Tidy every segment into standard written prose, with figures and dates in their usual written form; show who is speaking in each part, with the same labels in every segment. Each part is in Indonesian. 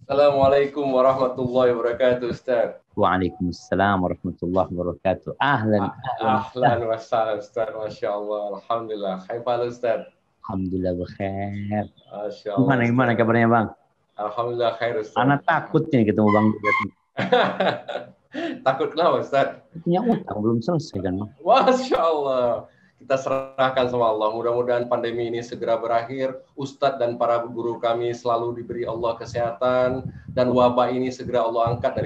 Speaker 1: Assalamualaikum warahmatullahi wabarakatuh, Ustaz.
Speaker 2: Waalaikumsalam warahmatullahi wabarakatuh. Ahlan, ahlan.
Speaker 1: Ahlan wa sahlan, Ustaz. Masya Allah. Alhamdulillah. Hai, Pak Ustaz.
Speaker 2: Alhamdulillah bekhair.
Speaker 1: Masya Allah,
Speaker 2: Gimana
Speaker 1: Ustaz.
Speaker 2: kabarnya Bang?
Speaker 1: Alhamdulillah, khair, Ustaz.
Speaker 2: Anak takut nih ketemu Bang Dedat.
Speaker 1: Takut kenapa, Ustaz?
Speaker 2: Punya utang belum selesai kan Bang?
Speaker 1: Masya Allah. Kita serahkan sama Allah. Mudah-mudahan pandemi ini segera berakhir. Ustadz dan para guru kami selalu diberi Allah kesehatan. Dan wabah ini segera Allah angkat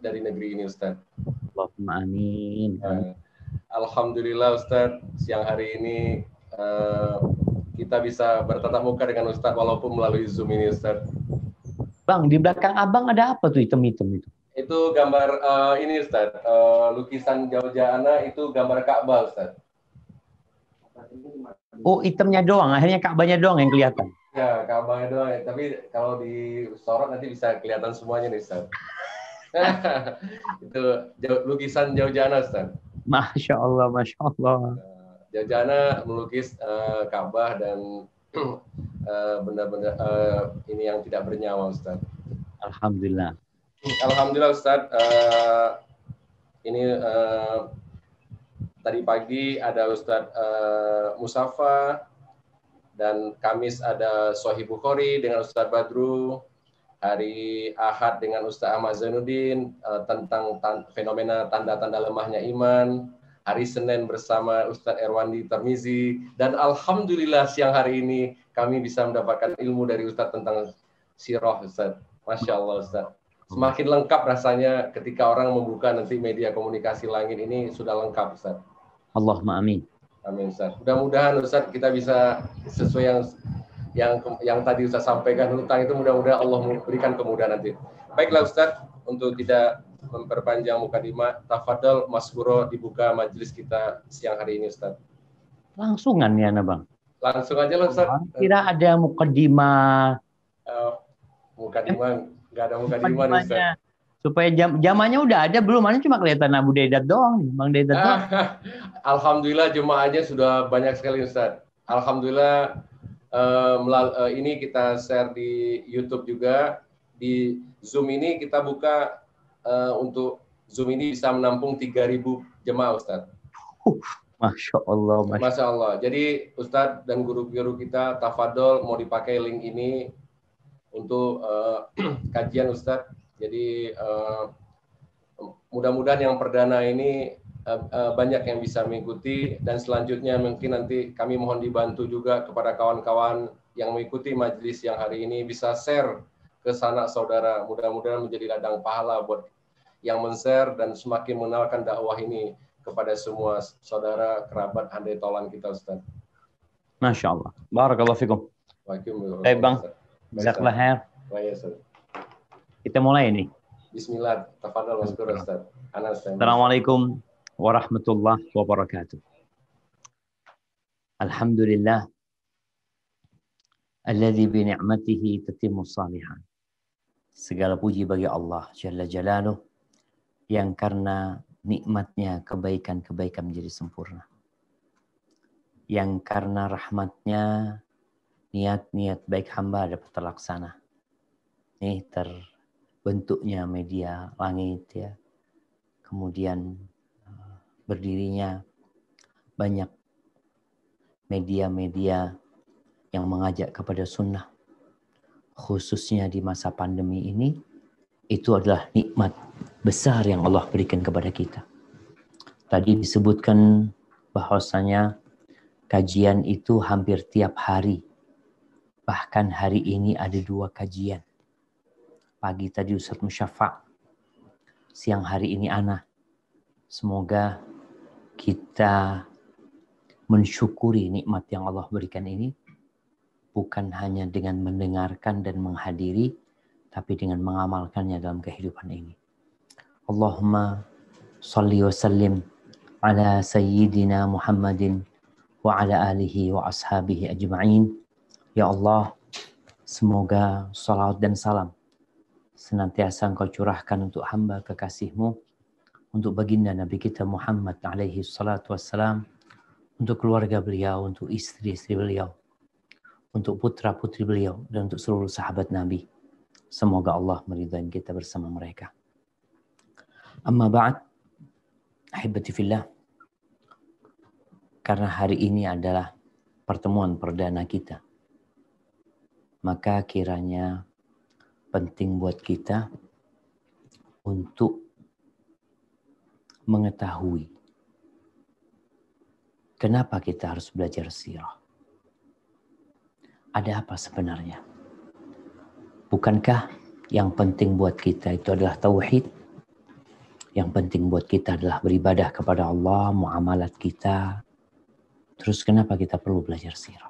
Speaker 1: dari negeri ini, Ustadz.
Speaker 2: Allahumma amin.
Speaker 1: Alhamdulillah, Ustadz. Siang hari ini kita bisa bertatap muka dengan Ustadz walaupun melalui Zoom ini, Ustadz.
Speaker 2: Bang, di belakang Abang ada apa tuh hitam-hitam itu?
Speaker 1: Itu gambar ini, Ustadz. Lukisan Jaujana itu gambar Ka'bah, Ustadz.
Speaker 2: Oh, hitamnya doang. Akhirnya Ka'bahnya doang yang kelihatan.
Speaker 1: Ya, Ka'bahnya doang. Tapi kalau disorot nanti bisa kelihatan semuanya nih, Ustaz. Itu lukisan Jaujana, Ustaz.
Speaker 2: Masya Allah, Masya Allah.
Speaker 1: Jaujana melukis Ka'bah dan benda-benda ini yang tidak bernyawa, Ustaz.
Speaker 2: Alhamdulillah.
Speaker 1: Alhamdulillah, Ustaz. Ini tadi pagi ada Ustadz Musafa, dan Kamis ada Sohib Bukhari dengan Ustadz Badru, hari Ahad dengan Ustadz Ahmad Zainuddin tentang fenomena tanda-tanda lemahnya iman, hari Senin bersama Ustadz Erwandi Termizi, dan Alhamdulillah siang hari ini kami bisa mendapatkan ilmu dari Ustadz tentang sirah, Ustadz. Masya Allah, Ustadz. Semakin lengkap rasanya ketika orang membuka nanti media komunikasi langit ini sudah lengkap, Ustadz.
Speaker 2: Allahumma amin.
Speaker 1: Amin, Ustaz. Mudah-mudahan Ustaz kita bisa sesuai yang tadi Ustaz sampaikan, hutang itu mudah-mudahan Allah memberikan kemudahan nanti. Baiklah Ustaz, untuk tidak memperpanjang mukadimah, tafadhol Mas Guro dibuka majelis kita siang hari ini, Ustaz.
Speaker 2: Langsungan ya, Bang.
Speaker 1: Langsung aja lah, Ustaz.
Speaker 2: Kira ada mukadimah.
Speaker 1: Mukadimah, nggak ada mukadimah nih, Ustaz.
Speaker 2: Supaya zamannya udah ada belum? Mana cuma kelihatan Abu Dedat doang nih, Bang Dedat doang.
Speaker 1: Alhamdulillah jemaahnya sudah banyak sekali, Ustaz. Alhamdulillah ini kita share di YouTube juga. Di Zoom ini kita buka untuk Zoom ini bisa menampung 3.000 jemaah, Ustaz.
Speaker 2: Masya Allah.
Speaker 1: Masya Allah. Jadi Ustaz dan guru-guru kita tafadhol mau dipakai link ini untuk kajian, Ustaz. Jadi mudah-mudahan yang perdana ini banyak yang bisa mengikuti, dan selanjutnya mungkin nanti kami mohon dibantu juga kepada kawan-kawan yang mengikuti majelis yang hari ini bisa share ke sanak saudara. Mudah-mudahan menjadi ladang pahala buat yang men-share dan semakin mengenalkan dakwah ini kepada semua saudara, kerabat, handai tolan kita, Ustaz.
Speaker 2: Masya Allah. Barakallahu fikum. Baik, Bang. Jazakallah khair. Kita mulai nih.
Speaker 1: Bismillah. Tafadhol Mas Guru, Ustaz.
Speaker 2: Assalamualaikum warahmatullahi wabarakatuh. Alhamdulillah alladzi bi ni'matihi tatimmu shalihan. Segala puji bagi Allah Jalla Jalaluh yang karena nikmatnya kebaikan-kebaikan menjadi sempurna. Yang karena rahmatnya niat-niat baik hamba dapat terlaksana. Nih terbentuknya media langit ya. Kemudian berdirinya banyak media-media yang mengajak kepada sunnah. Khususnya di masa pandemi ini, itu adalah nikmat besar yang Allah berikan kepada kita. Tadi disebutkan bahwasanya kajian itu hampir tiap hari. Bahkan hari ini ada 2 kajian. Pagi tadi Ustaz Musyafa', siang hari ini Ana. Semoga kita mensyukuri nikmat yang Allah berikan ini, bukan hanya dengan mendengarkan dan menghadiri, tapi dengan mengamalkannya dalam kehidupan ini. Allahumma salli wa sallim ala sayyidina Muhammadin wa ala alihi wa ashabihi ajma'in. Ya Allah, semoga salawat dan salam senantiasa Engkau curahkan untuk hamba kekasih-Mu, untuk baginda Nabi kita Muhammad alaihi salatu wassalam, untuk keluarga beliau, untuk istri-istri beliau, untuk putra-putri beliau, dan untuk seluruh sahabat Nabi Semoga Allah meridai kita bersama mereka. Amma ba'd, ahibati fillah. Karena hari ini adalah pertemuan perdana kita, maka kiranya penting buat kita untuk mengetahui kenapa kita harus belajar sirah. Ada apa sebenarnya? Bukankah yang penting buat kita itu adalah tauhid? Yang penting buat kita adalah beribadah kepada Allah, muamalat kita. Terus kenapa kita perlu belajar sirah?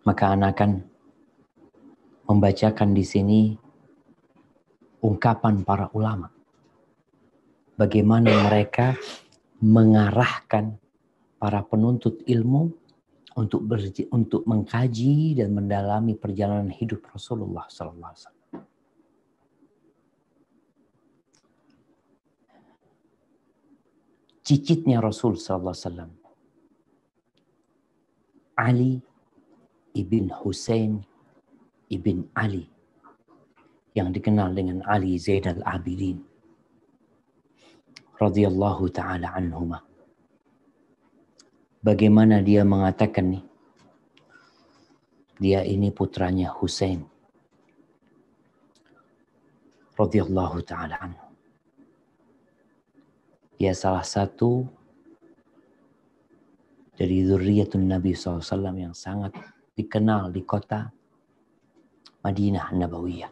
Speaker 2: Maka anak akan membacakan di sini ungkapan para ulama. Bagaimana mereka mengarahkan para penuntut ilmu untuk mengkaji dan mendalami perjalanan hidup Rasulullah SAW. Cicitnya Rasul SAW, Ali ibn Husain ibn Ali, yang dikenal dengan Ali Zainal Abidin radhiyallahu ta'ala anhuma. Bagaimana dia mengatakan nih, dia ini putranya Husain radhiyallahu ta'ala anhu. Dia salah satu dari zurriyatun Nabi SAW yang sangat dikenal di kota Madinah Nabawiyah.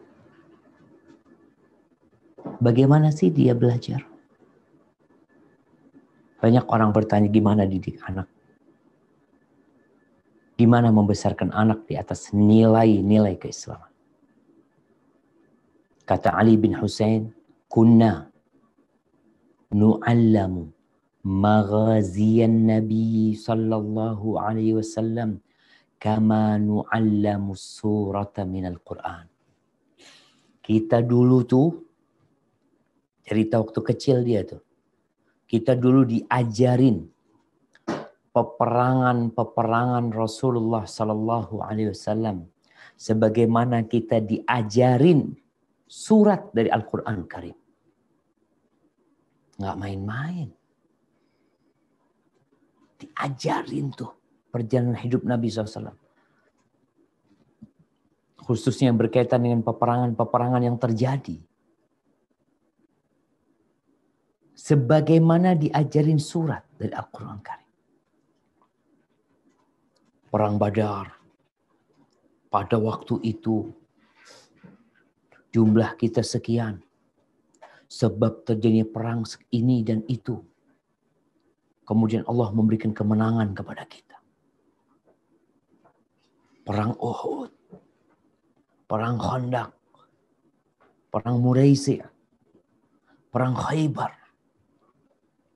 Speaker 2: Bagaimana sih dia belajar? Banyak orang bertanya gimana didik anak. Gimana membesarkan anak di atas nilai-nilai keislaman. Kata Ali bin Husain, kunna nu'allamu maghaziyan Nabi sallallahu alaihi wasallam kama nu'allamu surata minal Qur'an. Kita dulu tuh, cerita waktu kecil dia tuh, kita dulu diajarin peperangan Rasulullah sallallahu alaihi wasallam sebagaimana kita diajarin surat dari Al-Qur'an Karim. Nggak main-main. Diajarin tuh perjalanan hidup Nabi SAW. Khususnya yang berkaitan dengan peperangan-peperangan yang terjadi. Sebagaimana diajarin surat dari Al-Quran Karim. Perang Badar. Pada waktu itu jumlah kita sekian. Sebab terjadinya perang ini dan itu. Kemudian Allah memberikan kemenangan kepada kita. Perang Uhud. Perang Khandaq. Perang Muraisi. Perang Khaybar.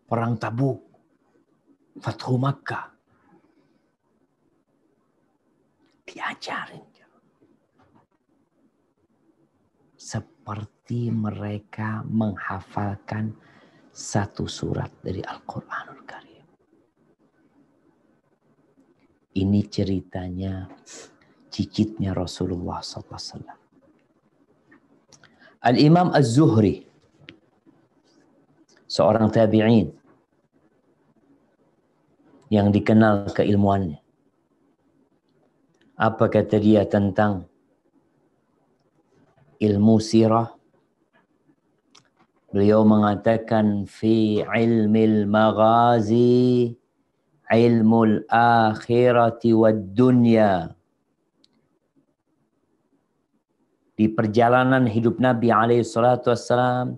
Speaker 2: Perang Tabuk. Fathu Makkah. Diajarin. Seperti mereka menghafalkan satu surat dari Al-Quranul Karim. Ini ceritanya cicitnya Rasulullah SAW. Al-Imam Az-Zuhri, seorang tabi'in yang dikenal keilmuannya. Apa kata dia tentang ilmu sirah? Beliau mengatakan fi ilmil maghazi ilmul akhirati wad dunya. Di perjalanan hidup Nabi SAW,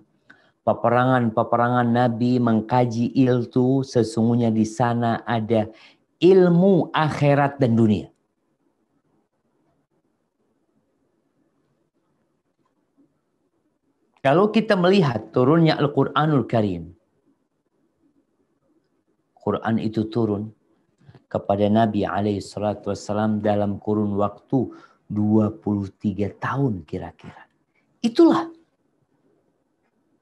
Speaker 2: peperangan-peperangan Nabi mengkaji ilmu, sesungguhnya di sana ada ilmu akhirat dan dunia. Kalau kita melihat turunnya Al-Quranul Karim, Quran itu turun kepada Nabi SAW dalam kurun waktu 23 tahun kira-kira. Itulah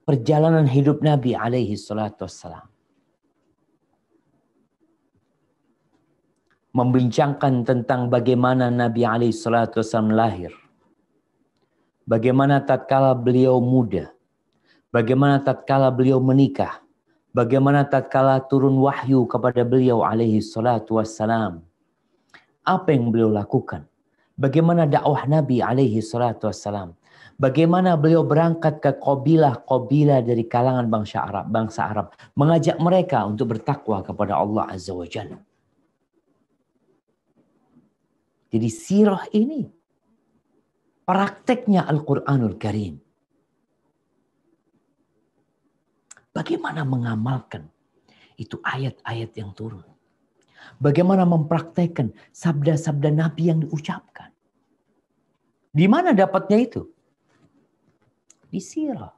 Speaker 2: perjalanan hidup Nabi SAW. membincangkan tentang bagaimana Nabi SAW lahir. Bagaimana tatkala beliau muda. Bagaimana tatkala beliau menikah. Bagaimana tatkala turun wahyu kepada beliau SAW. Apa yang beliau lakukan? Bagaimana dakwah Nabi SAW. Bagaimana beliau berangkat ke kabilah-kabilah dari kalangan bangsa Arab. Mengajak mereka untuk bertakwa kepada Allah Azza wa Jalla. Jadi sirah ini prakteknya Al-Quranul Karim. Bagaimana mengamalkan itu ayat-ayat yang turun. Bagaimana mempraktekkan sabda-sabda Nabi yang diucapkan. Di mana dapatnya itu? Di sirah.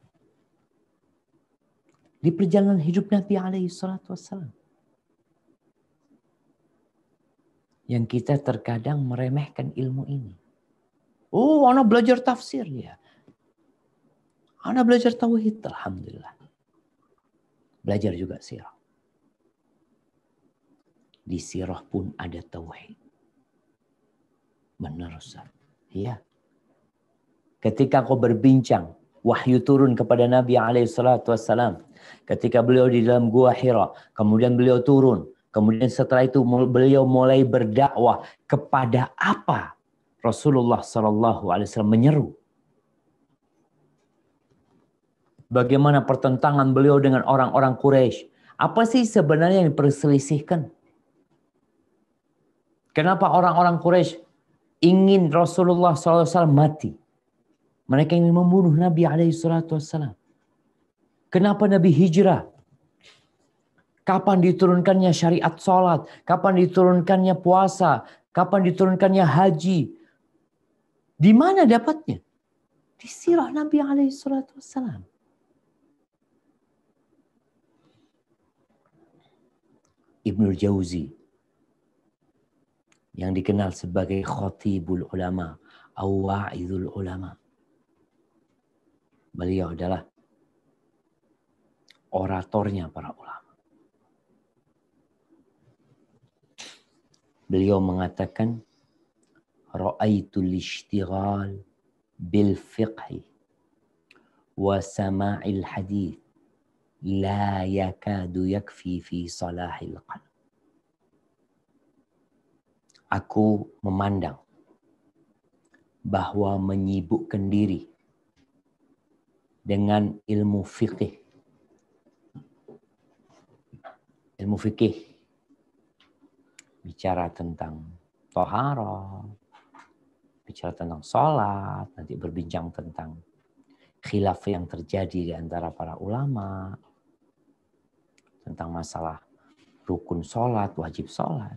Speaker 2: Di perjalanan hidup Nabi SAW. Yang kita terkadang meremehkan ilmu ini. Oh, anak belajar tafsir ya. Anak belajar tauhid, alhamdulillah. Belajar juga sirah. Di sirah pun ada tauhid. Benar Ustaz. Iya. Ketika kau berbincang, wahyu turun kepada Nabi SAW. Ketika beliau di dalam gua Hira, kemudian beliau turun. Kemudian setelah itu beliau mulai berdakwah kepada apa Rasulullah SAW menyeru. Bagaimana pertentangan beliau dengan orang-orang Quraisy. Apa sih sebenarnya yang diperselisihkan? Kenapa orang-orang Quraisy ingin Rasulullah SAW mati? Mereka ingin membunuh Nabi SAW. Kenapa Nabi hijrah? Kapan diturunkannya syariat sholat? Kapan diturunkannya puasa? Kapan diturunkannya haji? Di mana dapatnya? Di sirah Nabi SAW. Ibnul Jauzi yang dikenal sebagai khatibul ulama, awa'idul ulama. Beliau adalah oratornya para ulama. Beliau mengatakan, ra'aitul ishtighal bil fiqhi wa sama'il hadith la yakadu yakfi fi salahil qalb. Aku memandang bahwa menyibukkan diri dengan ilmu fikih. Ilmu fikih bicara tentang taharah, bicara tentang sholat, nanti berbincang tentang khilaf yang terjadi di antara para ulama, tentang masalah rukun sholat, wajib sholat,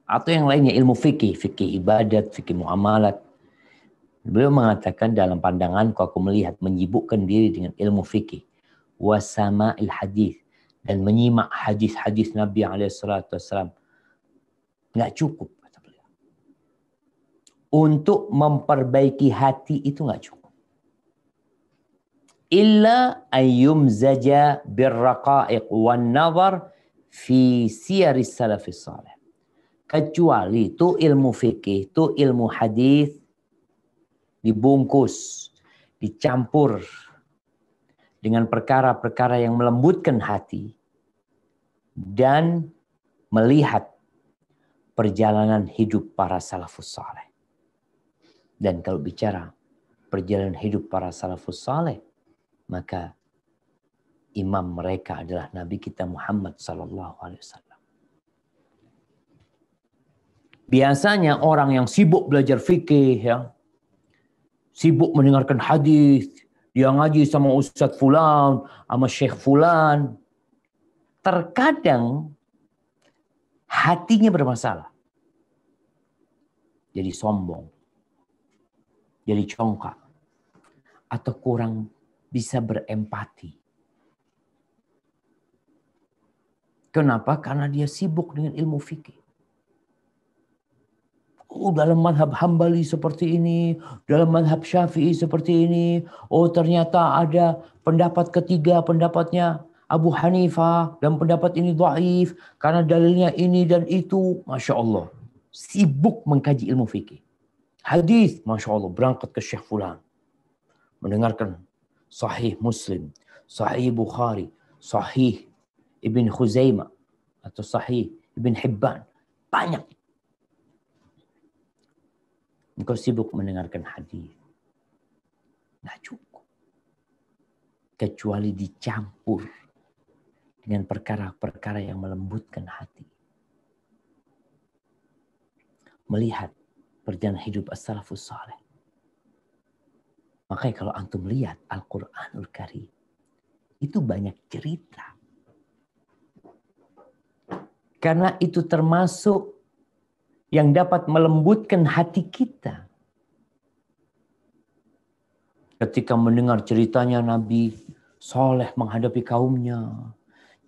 Speaker 2: atau yang lainnya ilmu fikih, fikih ibadat, fikih muamalat. Beliau mengatakan dalam pandanganku aku melihat menyibukkan diri dengan ilmu fikih, wasama'il hadis, dan menyimak hadis-hadis Nabi SAW nggak cukup, kata beliau. Untuk memperbaiki hati itu nggak cukup. Illa ayyum zaja birraqa'iq wan nazar fi siyaris salafis salih. Kecuali itu ilmu fikih, itu ilmu hadis dibungkus, dicampur dengan perkara-perkara yang melembutkan hati dan melihat perjalanan hidup para salafus saleh. Dan kalau bicara perjalanan hidup para salafus saleh, maka imam mereka adalah Nabi kita Muhammad SAW. Biasanya orang yang sibuk belajar fikih, ya, sibuk mendengarkan hadis, dia ngaji sama Ustadz Fulan, sama Syekh Fulan, terkadang hatinya bermasalah. Jadi sombong, jadi congkak, atau kurang bisa berempati. Kenapa? Karena dia sibuk dengan ilmu fikih. Oh, dalam mazhab Hambali seperti ini, dalam mazhab Syafi'i seperti ini. Oh, ternyata ada pendapat ketiga, pendapatnya Abu Hanifah, dan pendapat ini dhaif karena dalilnya ini dan itu. Masya Allah. sibuk mengkaji ilmu fikih. Hadis, Masya Allah, berangkat ke Syekh Fulan. Mendengarkan Sahih Muslim, Sahih Bukhari, Sahih Ibn Khuzaimah, atau Sahih Ibn Hibban. Banyak. Engkau sibuk mendengarkan hadis. Nggak cukup. Kecuali dicampur dengan perkara-perkara yang melembutkan hati. Melihat perjalanan hidup as-salafus saleh. Makanya kalau antum lihat Al-Quranul Karim, itu banyak cerita. Karena itu termasuk yang dapat melembutkan hati kita. Ketika mendengar ceritanya Nabi Saleh menghadapi kaumnya,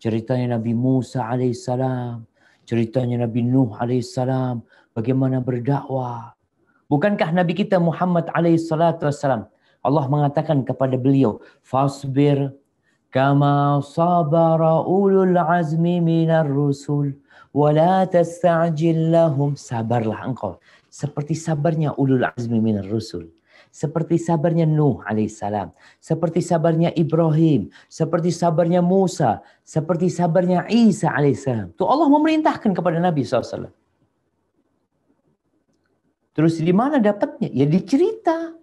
Speaker 2: ceritanya Nabi Musa alaihissalam, ceritanya Nabi Nuh alaihissalam, bagaimana berdakwah. Bukankah Nabi kita Muhammad alaihissalam, Allah mengatakan kepada beliau, fasbir kama sabara ulul azmi minar rusul wala tasta'jil lahum. Sabarlah engkau seperti sabarnya ulul azmi minar rusul. Seperti sabarnya Nuh alaihissalam, seperti sabarnya Ibrahim, seperti sabarnya Musa, seperti sabarnya Isa alaihissalam. Itu Allah memerintahkan kepada Nabi SAW. Terus di mana dapatnya? Ya di cerita.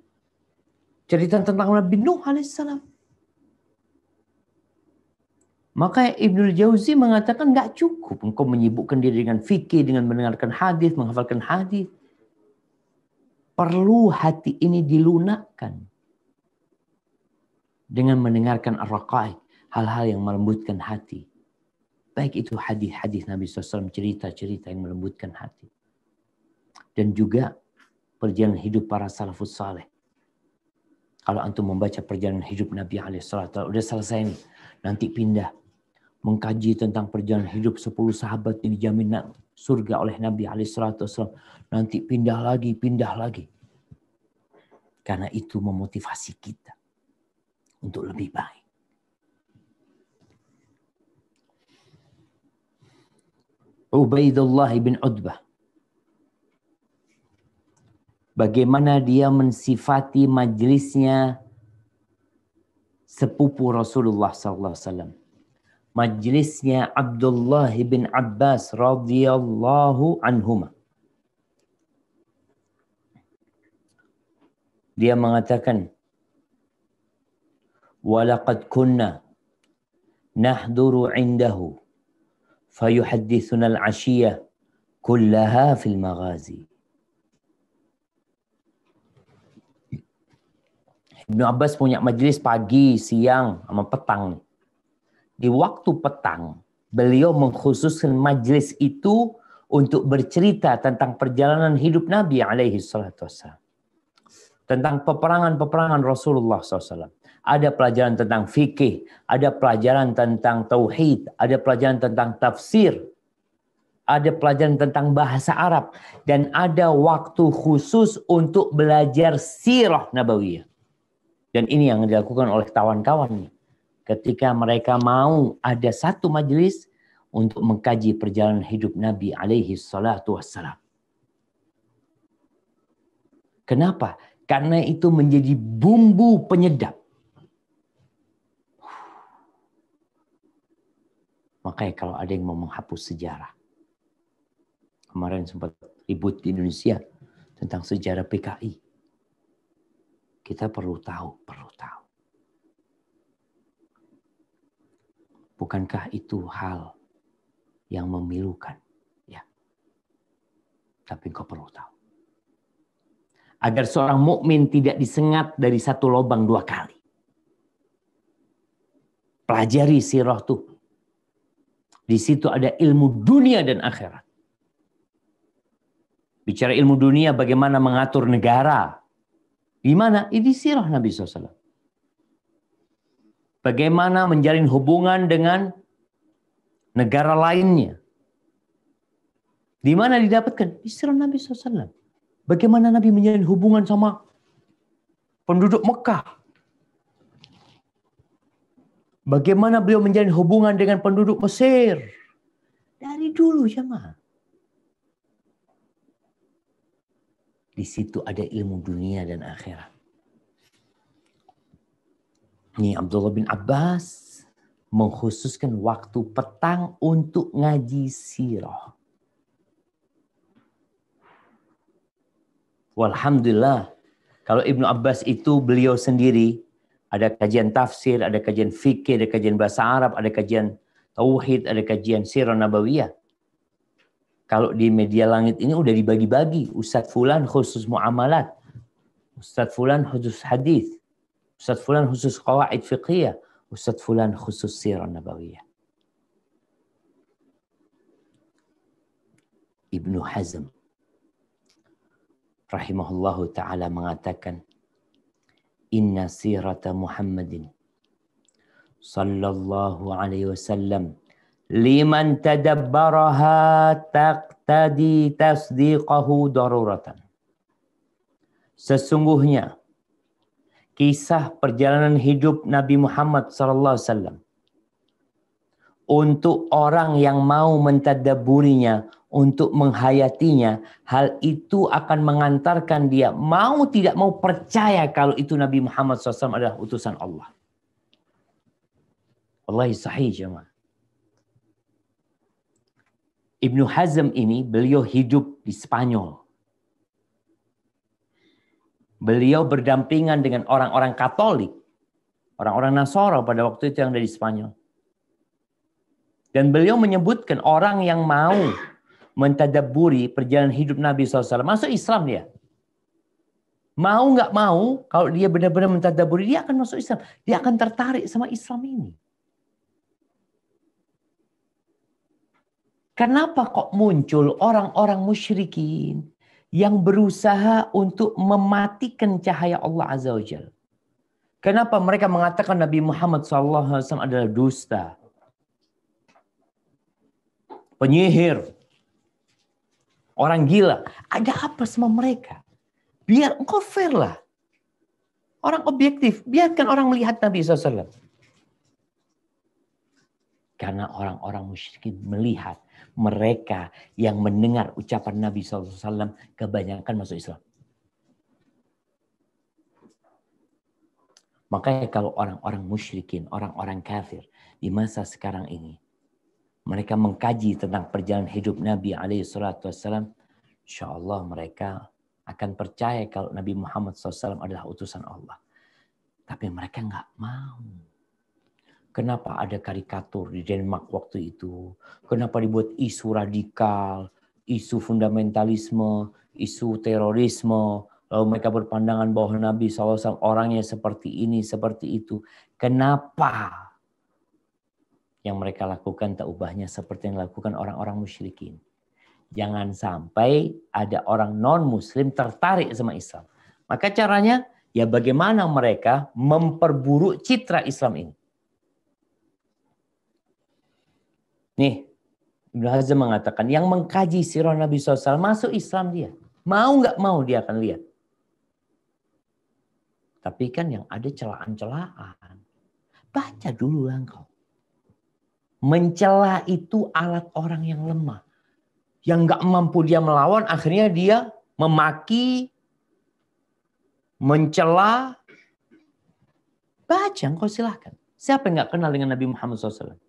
Speaker 2: Cerita tentang Nabi Nuh alaihissalam. Maka Ibnul Jauzi mengatakan nggak cukup engkau menyibukkan diri dengan fikih, dengan mendengarkan hadis, menghafalkan hadis. Perlu hati ini dilunakkan dengan mendengarkan ar-raqa'iq, hal-hal yang melembutkan hati. Baik itu hadis-hadis Nabi SAW, cerita-cerita yang melembutkan hati. Dan juga perjalanan hidup para salafus saleh. Kalau antum membaca perjalanan hidup Nabi SAW, udah selesai nih, nanti pindah. Mengkaji tentang perjalanan hidup 10 sahabat yang dijamin surga oleh Nabi SAW. Nanti pindah lagi. Karena itu memotivasi kita untuk lebih baik. Ubaidullah bin Utbah. Bagaimana dia mensifati majlisnya sepupu Rasulullah SAW. Majlisnya Abdullah bin Abbas radhiyallahu anhuma. Dia mengatakan, walaqad kunna nahduru indahu fayuhaddithuna al-ashiyah kullaha fil maghazi. Ibnu Abbas punya majlis pagi, siang, sama petang. Di waktu petang, beliau mengkhususkan majlis itu untuk bercerita tentang perjalanan hidup Nabi alaihi salatu wassalam. Tentang peperangan-peperangan Rasulullah SAW. Ada pelajaran tentang fikih, ada pelajaran tentang tauhid, ada pelajaran tentang tafsir, ada pelajaran tentang bahasa Arab, dan ada waktu khusus untuk belajar sirah nabawiyah. Dan ini yang dilakukan oleh kawan-kawan ketika mereka mau ada satu majelis untuk mengkaji perjalanan hidup Nabi alaihi salatu wassalam. Kenapa? Karena itu menjadi bumbu penyedap. Makanya kalau ada yang mau menghapus sejarah. Kemarin sempat ribut di Indonesia tentang sejarah PKI. Kita perlu tahu. Bukankah itu hal yang memilukan? Ya. Tapi kau perlu tahu. Agar seorang mukmin tidak disengat dari satu lubang 2 kali. Pelajari sirah tuh. Di situ ada ilmu dunia dan akhirat. Bicara ilmu dunia, bagaimana mengatur negara. Di mana? Di sirah Nabi SAW. Bagaimana menjalin hubungan dengan negara lainnya. Di mana didapatkan? Di sirah Nabi SAW. Bagaimana Nabi menjalin hubungan sama penduduk Mekah. Bagaimana beliau menjalin hubungan dengan penduduk Mesir. Dari dulu jemaah. Di situ ada ilmu dunia dan akhirat. Ini Abdullah bin Abbas mengkhususkan waktu petang untuk ngaji sirah. Walhamdulillah, kalau Ibnu Abbas itu beliau sendiri, ada kajian tafsir, ada kajian fikih, ada kajian bahasa Arab, ada kajian tauhid, ada kajian sirah nabawiyah. Kalau di media langit ini udah dibagi-bagi. Ustadz Fulan khusus muamalat. Ustadz Fulan khusus hadis. Ustadz Fulan khusus qawaid fiqhiyah. Ustadz Fulan khusus sirah nabawiyah. Ibnu Hazm rahimahullahu ta'ala mengatakan, Inna sirata Muhammadin sallallahu alaihi wasallam liman tadabbaraha taqtadi tasdiqahu daruratan. Sesungguhnya kisah perjalanan hidup Nabi Muhammad sallallahu alaihi wasallam untuk orang yang mau mentadabburinya, untuk menghayatinya, hal itu akan mengantarkan dia mau tidak mau percaya kalau itu Nabi Muhammad SAW adalah utusan Allah. Wallahi sahih jemaah. Ibnu Hazm ini beliau hidup di Spanyol. Beliau berdampingan dengan orang-orang Katolik, orang-orang Nasara pada waktu itu yang ada di Spanyol. Dan beliau menyebutkan orang yang mau mentadabburi perjalanan hidup Nabi SAW, masuk Islam dia. Mau nggak mau, kalau dia benar-benar mentadabburi, dia akan masuk Islam. Dia akan tertarik sama Islam ini. Kenapa kok muncul orang-orang musyrikin yang berusaha untuk mematikan cahaya Allah Azza wa Jalla? Kenapa mereka mengatakan Nabi Muhammad SAW adalah dusta, penyihir, orang gila? Ada apa sama mereka? Biar engkau fair lah. Orang objektif. Biarkan orang melihat Nabi SAW. Karena orang-orang musyrikin melihat mereka yang mendengar ucapan Nabi SAW kebanyakan masuk Islam. Makanya kalau orang-orang musyrikin, orang-orang kafir di masa sekarang ini, mereka mengkaji tentang perjalanan hidup Nabi SAW, insya Allah mereka akan percaya kalau Nabi Muhammad SAW adalah utusan Allah. Tapi mereka nggak mau. Kenapa ada karikatur di Denmark waktu itu? Kenapa dibuat isu radikal, isu fundamentalisme, isu terorisme? Lalu mereka berpandangan bahwa Nabi SAW orangnya seperti ini, seperti itu. Kenapa? Yang mereka lakukan tak ubahnya seperti yang dilakukan orang-orang musyrikin. Jangan sampai ada orang non-muslim tertarik sama Islam. Maka caranya, ya bagaimana mereka memperburuk citra Islam ini. Nih, Ibnu Hazm mengatakan, yang mengkaji sirah Nabi SAW masuk Islam dia. Mau nggak mau dia akan lihat. Tapi kan yang ada celaan-celaan. Baca dulu lah engkau. Mencela itu alat orang yang lemah. Yang nggak mampu dia melawan, akhirnya dia memaki, mencela. Baca, engkau silahkan. Siapa yang nggak kenal dengan Nabi Muhammad SAW?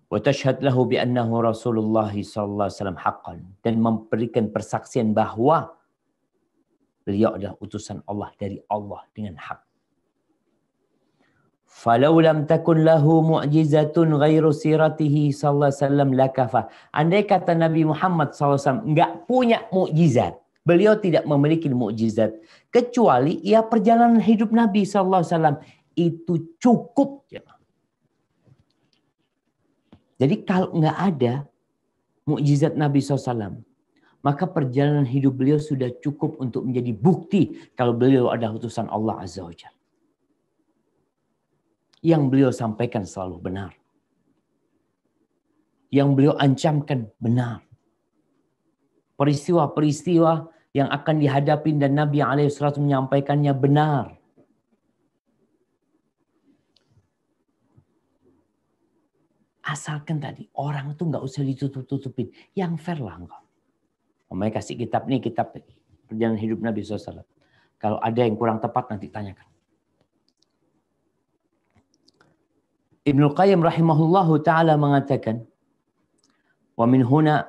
Speaker 2: Wa tashhad lahu bi annahu Rasulullah sallallahu alaihi wasallam haqqan, dan memberikan persaksian bahwa beliau adalah utusan Allah dari Allah dengan hak. Falau lam takun lahu mu'jizatun ghairu siratihi sallallahu alaihi wasallam lakafa. Andai kata Nabi Muhammad SAW enggak punya mukjizat, beliau tidak memiliki mukjizat kecuali ya perjalanan hidup Nabi sallallahu alaihi wasallam itu cukup. Jadi kalau enggak ada mukjizat Nabi SAW, maka perjalanan hidup beliau sudah cukup untuk menjadi bukti kalau beliau adalah utusan Allah Azza wa Jalla. Yang beliau sampaikan selalu benar. Yang beliau ancamkan benar. Peristiwa-peristiwa yang akan dihadapi dan Nabi SAW menyampaikannya benar. Asalkan tadi orang itu nggak usah ditutup-tutupin. Yang fair lah engkau. Mereka kasih kitab nih, kitab perjalanan hidup Nabi SAW. Kalau ada yang kurang tepat nanti tanyakan. Ibnu Qayyim rahimahullahu ta'ala mengatakan, wa min huna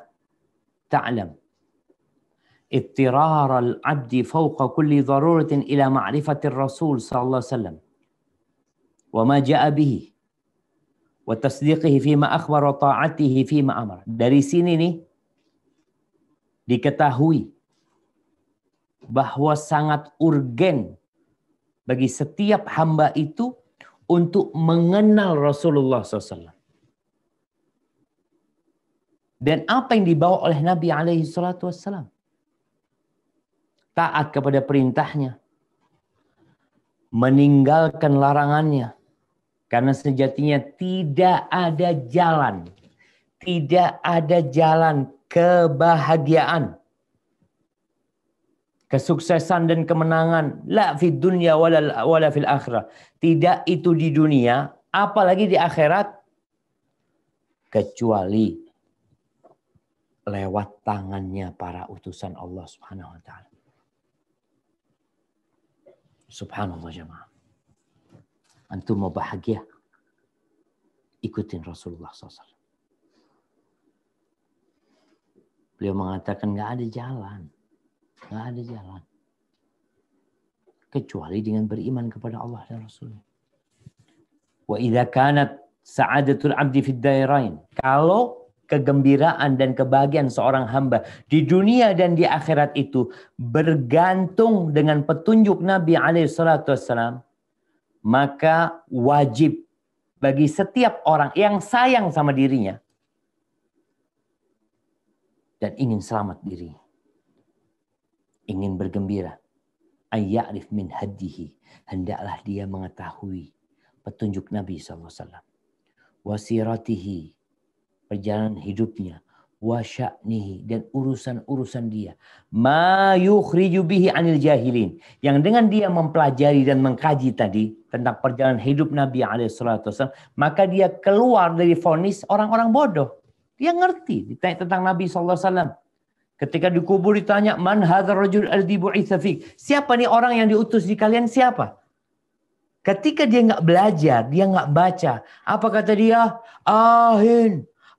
Speaker 2: ta'lam اضطرار العبد فوق كل ضرورة إلى معرفة الرسول صلى الله عليه وسلم وما جاء به وتصديقه فيما أخبر وطاعته فيما أمر. Dari sini nih diketahui bahwa sangat urgen bagi setiap hamba itu untuk mengenal Rasulullah SAW. Dan apa yang dibawa oleh Nabi SAW. Taat kepada perintahnya. Meninggalkan larangannya. Karena sejatinya tidak ada jalan. Tidak ada jalan kebahagiaan. Kesuksesan dan kemenangan. La fid dunya wala fil akhirah. Tidak itu di dunia, apalagi di akhirat. Kecuali lewat tangannya para utusan Allah Subhanahu wa ta'ala. Subhanallah jemaah. Antum mau bahagia? Ikutin Rasulullah SAW. Beliau mengatakan nggak ada jalan. Nggak ada jalan. Kecuali dengan beriman kepada Allah dan Rasulnya. Wa idza kanat sa'adatul abdi fid dairain. Kalau kegembiraan dan kebahagiaan seorang hamba di dunia dan di akhirat itu bergantung dengan petunjuk Nabi SAW, maka wajib bagi setiap orang yang sayang sama dirinya dan ingin selamat diri, ingin bergembira, ayya'rif min hadihi, hendaklah dia mengetahui petunjuk Nabi SAW, wasiratihi, perjalanan hidupnya, wa sya'nihi, dan urusan-urusan dia, ma yukhriju bihi anil jahilin, yang dengan dia mempelajari dan mengkaji tadi tentang perjalanan hidup Nabi SAW, maka dia keluar dari vonis orang-orang bodoh. Dia ngerti, ditanya tentang Nabi SAW. Ketika dikubur ditanya, man hadzal rajul alladzi bu'itsa fik, siapa nih orang yang diutus di kalian, siapa? Ketika dia nggak belajar, dia nggak baca, apa kata dia?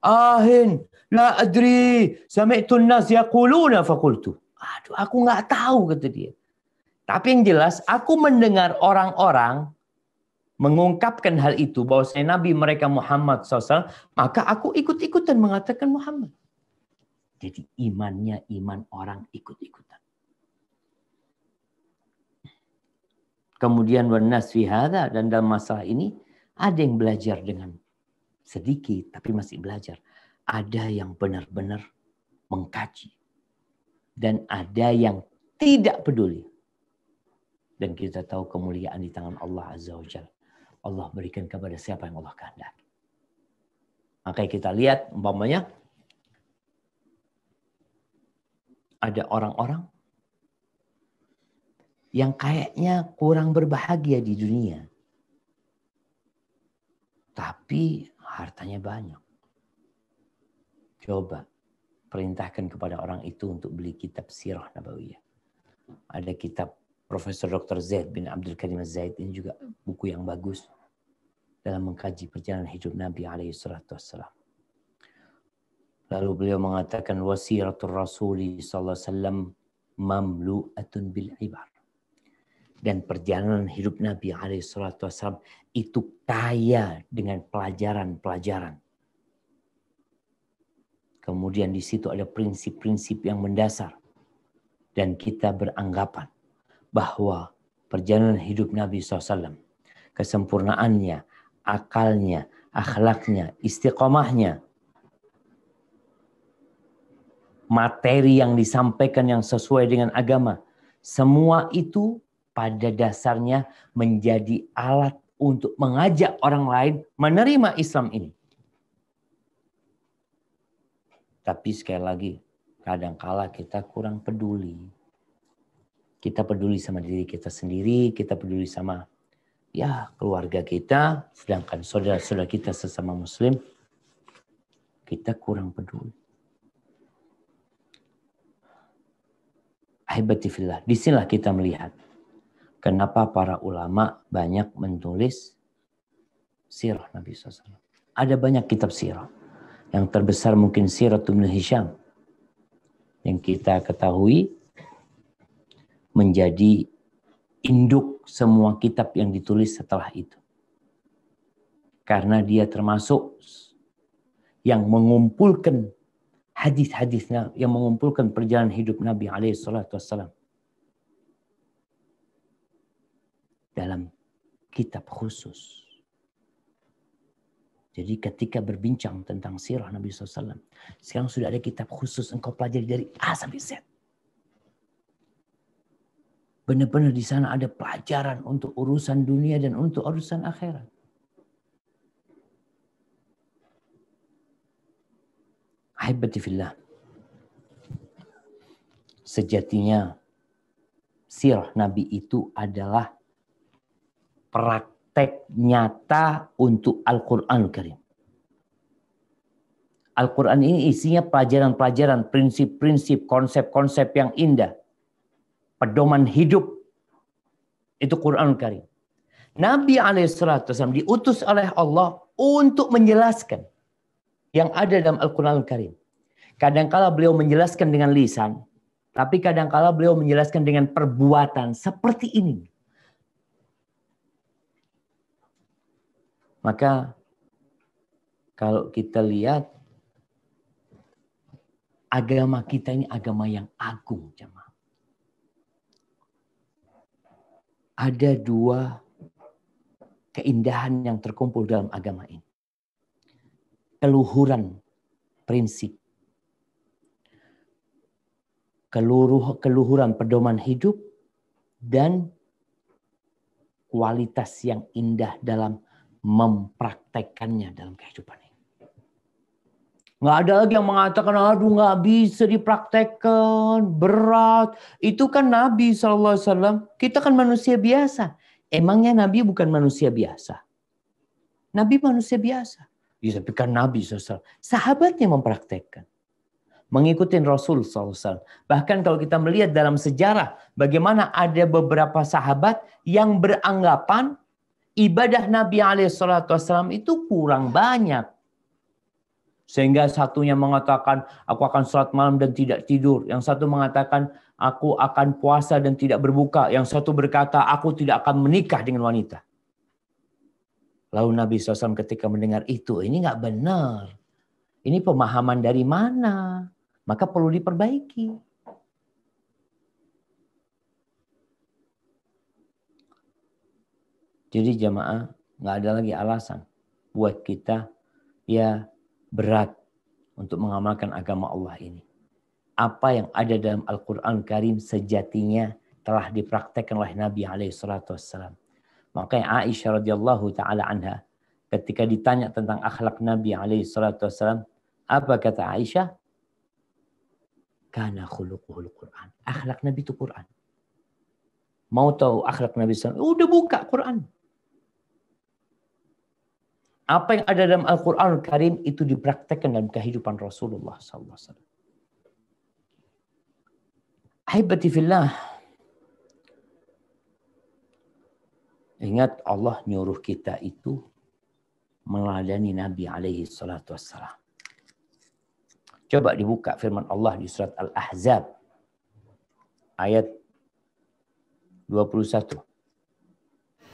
Speaker 2: Ahin, la adri, sami'tun nas yaquluna faqultu. Aduh, aku nggak tahu, kata dia. Tapi yang jelas, aku mendengar orang-orang mengungkapkan hal itu, bahwasanya Nabi mereka Muhammad SAW, maka aku ikut-ikutan mengatakan Muhammad. Jadi imannya iman orang ikut-ikutan. Kemudian wanas fi hadza, dan dalam masalah ini ada yang belajar dengan sedikit tapi masih belajar. Ada yang benar-benar mengkaji. Dan ada yang tidak peduli. Dan kita tahu kemuliaan di tangan Allah Azza wa Jalla. Allah berikan kepada siapa yang Allah kehendaki. Maka kita lihat umpamanya ada orang-orang yang kayaknya kurang berbahagia di dunia. Tapi hartanya banyak. Coba perintahkan kepada orang itu untuk beli kitab Sirah Nabawiyah. Ada kitab Profesor Dr. Zaid bin Abdul Karim Az-Zaid, ini juga buku yang bagus dalam mengkaji perjalanan hidup Nabi SAW. Lalu beliau mengatakan wasiratul Rasuli sallallahu alaihi wasallam mamlu'atun bil ibar. Dan perjalanan hidup Nabi SAW itu kaya dengan pelajaran-pelajaran. Kemudian di situ ada prinsip-prinsip yang mendasar. Dan kita beranggapan bahwa perjalanan hidup Nabi SAW, kesempurnaannya, akalnya, akhlaknya, istiqomahnya, materi yang disampaikan yang sesuai dengan agama, semua itu pada dasarnya menjadi alat untuk mengajak orang lain menerima Islam ini. Tapi sekali lagi, kadangkala kita kurang peduli. Kita peduli sama diri kita sendiri, kita peduli sama keluarga kita, sedangkan saudara-saudara kita sesama muslim, kita kurang peduli. Ahibati fillah, disinilah kita melihat kenapa para ulama banyak menulis sirah Nabi SAW. Ada banyak kitab sirah. Yang terbesar mungkin Sirah Ibnu Hisham. Yang kita ketahui menjadi induk semua kitab yang ditulis setelah itu. Karena dia termasuk yang mengumpulkan hadis-hadisnya, yang mengumpulkan perjalanan hidup Nabi SAW dalam kitab khusus. Jadi ketika berbincang tentang sirah Nabi SAW, sekarang sudah ada kitab khusus engkau pelajari dari A sampai Z. Benar-benar di sana ada pelajaran untuk urusan dunia dan untuk urusan akhirat. Ahibati fillah. Sejatinya sirah Nabi itu adalah praktek nyata untuk Al-Quran Karim. Al-Quran ini isinya pelajaran-pelajaran, prinsip-prinsip, konsep-konsep yang indah. Pedoman hidup. Itu Quran Karim. Nabi SAW diutus oleh Allah untuk menjelaskan yang ada dalam Al-Quran Karim. Kadangkala beliau menjelaskan dengan lisan, tapi kadangkala beliau menjelaskan dengan perbuatan seperti ini. Maka kalau kita lihat agama kita ini agama yang agung, jemaah. Ada dua keindahan yang terkumpul dalam agama ini. Keluhuran prinsip. Keluhuran pedoman hidup dan kualitas yang indah dalam mempraktekkannya dalam kehidupan ini. Nggak ada lagi yang mengatakan, aduh nggak bisa dipraktekkan, berat. Itu kan Nabi SAW. Kita kan manusia biasa. Emangnya Nabi bukan manusia biasa? Nabi manusia biasa. Ya, tapi kan Nabi SAW. Sahabatnya mempraktekkan. Mengikuti Rasul SAW. Bahkan kalau kita melihat dalam sejarah, bagaimana ada beberapa sahabat yang beranggapan ibadah Nabi SAW itu kurang banyak. Sehingga satunya mengatakan, aku akan sholat malam dan tidak tidur. Yang satu mengatakan, aku akan puasa dan tidak berbuka. Yang satu berkata, aku tidak akan menikah dengan wanita. Lalu Nabi SAW ketika mendengar itu, ini nggak benar. Ini pemahaman dari mana? Maka perlu diperbaiki. Jadi jamaah, nggak ada lagi alasan buat kita ya berat untuk mengamalkan agama Allah ini. Apa yang ada dalam Al-Quran Karim sejatinya telah dipraktekkan oleh Nabi SAW. Makanya Aisyah radhiyallahu taala anha ketika ditanya tentang akhlak Nabi SAW, apa kata Aisyah? Kana khuluquhul Quran. Akhlak Nabi itu Quran. Mau tahu akhlak Nabi SAW? Udah buka Quran. Apa yang ada dalam Al-Quran Karim itu dipraktekkan dalam kehidupan Rasulullah SAW. Ahibati fillah. Ingat Allah nyuruh kita itu meladani Nabi SAW. Coba dibuka firman Allah di surat Al-Ahzab ayat 21.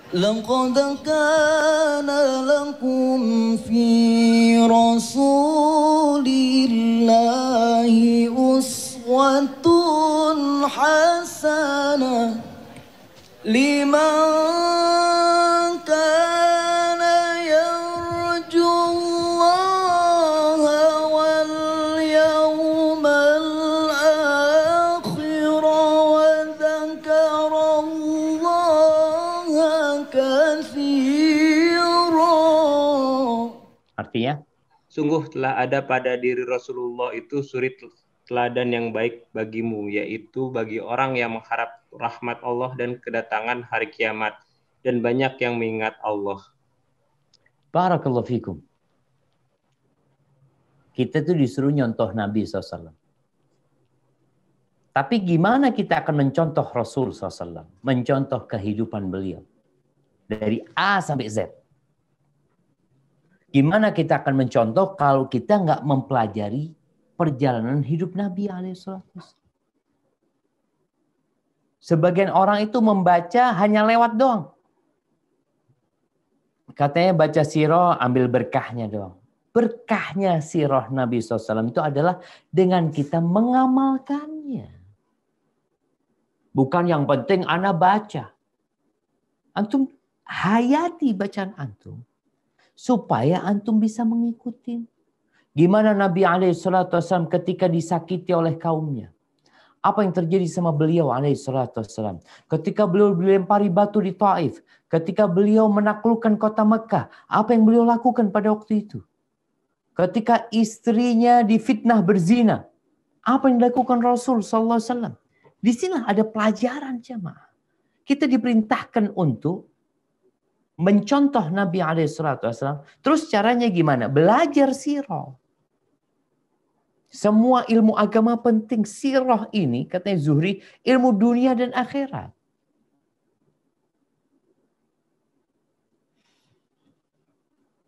Speaker 3: لقد كان لكم في رسول الله أسوة حسنة لمن كان يرجو الله واليوم الآخر وذكر الله كثيرا.
Speaker 2: Artinya,
Speaker 4: sungguh telah ada pada diri Rasulullah itu suri teladan yang baik bagimu, yaitu bagi orang yang mengharap rahmat Allah dan kedatangan hari kiamat, dan banyak yang mengingat Allah.
Speaker 2: barakallahu fikum. Kita tuh disuruh nyontoh Nabi SAW. Tapi gimana kita akan mencontoh Rasul SAW? Mencontoh kehidupan beliau. Dari A sampai Z. Gimana kita akan mencontoh kalau kita nggak mempelajari perjalanan hidup Nabi SAW? Sebagian orang itu membaca hanya lewat doang. Katanya baca sirah ambil berkahnya doang. Berkahnya sirah Nabi SAW itu adalah dengan kita mengamalkannya. Bukan yang penting ana baca. Antum hayati bacaan antum. Supaya antum bisa mengikuti. Gimana Nabi SAW ketika disakiti oleh kaumnya. Apa yang terjadi sama beliau alaihissalam? Ketika beliau dilempari batu di Taif. Ketika beliau menaklukkan kota Mekah. Apa yang beliau lakukan pada waktu itu? Ketika istrinya difitnah berzina. Apa yang dilakukan Rasul SAW? Di sini ada pelajaran jemaah. Kita diperintahkan untuk mencontoh Nabi alaihissalam. Terus caranya gimana? Belajar sirah. Semua ilmu agama penting. Sirah ini, katanya Zuhri, ilmu dunia dan akhirat.